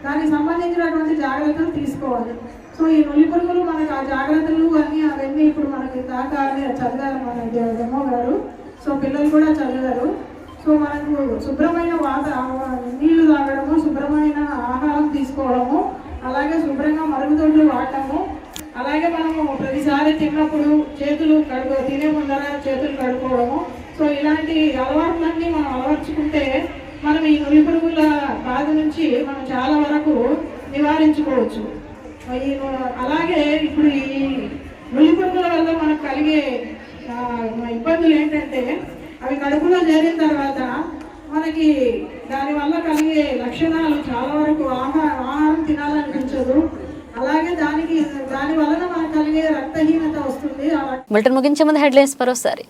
దానికి సంబంధించినటువంటి జాగ్రత్తలు తీసుకోవాలి. సో ఈ నులిపురుగులు మనకు ఆ జాగ్రత్తలు అవన్నీ ఇప్పుడు మనకి దాకా చదివారు మన డెమో గారు. సో పిల్లలు కూడా చదివారు. సో మనకు శుభ్రమైన నీళ్లు తాగడము, శుభ్రమైన ఆహారం తీసుకోవడము, అలాగే శుభ్రంగా మరుగుదొడ్లు వాడటము, అలాగే మనము ప్రతిసారి తిన్నప్పుడు తినే ముందర చేతులు కడుక్కోవడము. సో ఇలాంటి అలవాట్లన్నీ మనం అలవర్చుకుంటే మనం ఈ నులిపురుగుల బాధ నుంచి మనం చాలా వరకు నివారించుకోవచ్చు. అలాగే ఇప్పుడు ఈ నులిపురుగుల వల్ల మనకు కలిగే ఇబ్బందులు ఏంటంటే అవి కడుపులో చేరిన తర్వాత మనకి దానివల్ల కలిగే లక్షణాలు చాలా వరకు ఆహారం తినాలనిపించదు. అలాగే దాని వలన మనకు కలిగే రక్తహీనత వస్తుంది. బులెటిన్ ముగించే ముందు హెడ్లైన్స్ మరోసారి.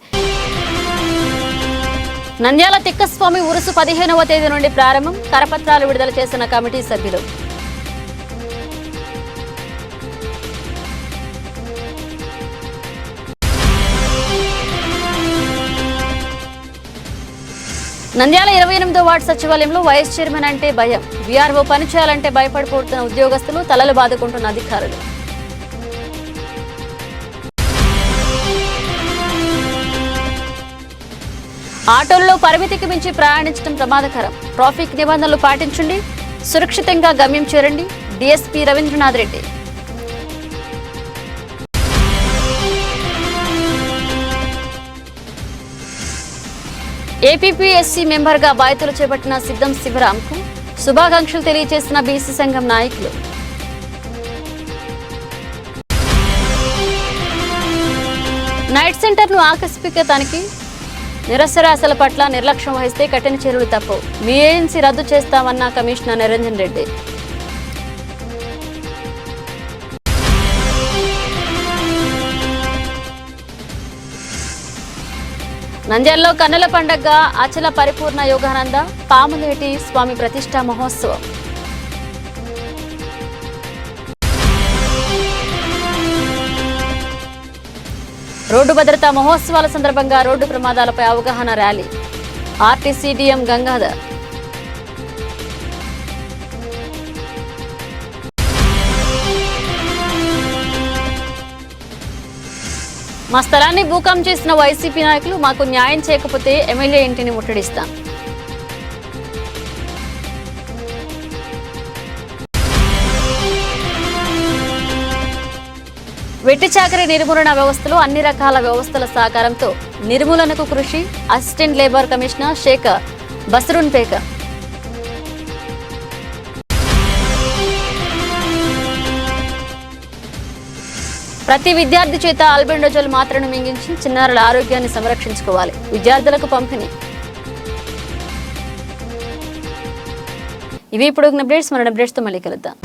నంద్యాల తిక్కస్వామి ఉరుసు 15వ తేదీ నుండి ప్రారంభం, కరపత్రాలు విడుదల చేసిన కమిటీ సభ్యులు. నంద్యాల 28వ వార్డు సచివాలయంలో వైస్ చైర్మన్ అంటే భయం, వీఆర్ఓ పనిచేయాలంటే భయపడిపోతున్న ఉద్యోగస్తులు, తలలు బాదుకుంటున్న అధికారులు. ఆటోల్లో పరిమితికి మించి ప్రయాణించడం ప్రమాదకరం, ట్రాఫిక్ నిబంధనలు పాటించండి, సురక్షితంగా గమ్యం చేరండి, డీఎస్పీ రవీంద్రనాథ్ రెడ్డి. ఏపీపీఎస్సీ మెంబర్గా బాధ్యతలు చేపట్టిన సిద్ధం శివరాంకు శుభాకాంక్షలు తెలియజేసిన బీసీ సంఘం నాయకులు. నైట్ సెంటర్ను ఆకస్మిక తనిఖీ, నిరసరాశల పట్ల నిర్లక్ష్యం వహిస్తే కఠిన చర్యలు తప్పవు. మీ ఏజెన్సీ రద్దు చేస్తామన్న కమిషనర్ నిరంజన్ రెడ్డి. నంద్యాలలో కన్నుల పండగ అచల పరిపూర్ణ యోగానంద పాములేటి స్వామి ప్రతిష్టా మహోత్సవం. రోడ్డు భద్రతా మహోత్సవాల సందర్భంగా రోడ్డు ప్రమాదాలపై అవగాహన ర్యాలీ. RTC DM Gangadhar. మా స్థలాన్ని భూకం చేసిన వైసీపీ నాయకులు మాకు న్యాయం చేయకపోతే ఎమ్మెల్యే ఇంటిని ముట్టడిస్తాం. వెట్టి చాకరీ నిర్మూలన వ్యవస్థలో అన్ని రకాల వ్యవస్థల సహకారంతో నిర్మూలనకు కృషి. అసిస్టెంట్ లేబర్ కమిషనర్ షేక్ బసరున్ పేక. ప్రతి విద్యార్థి చేత ఆల్బెండోజోల్ మాత్రను మింగించి చిన్నారుల ఆరోగ్యాన్ని సంరక్షించుకోవాలి. విద్యార్థులకు పంపిణీ. ఇవి ఇప్పుడు అప్డేట్స్. మన అప్డేట్స్తో మళ్ళీ కలుద్దాం.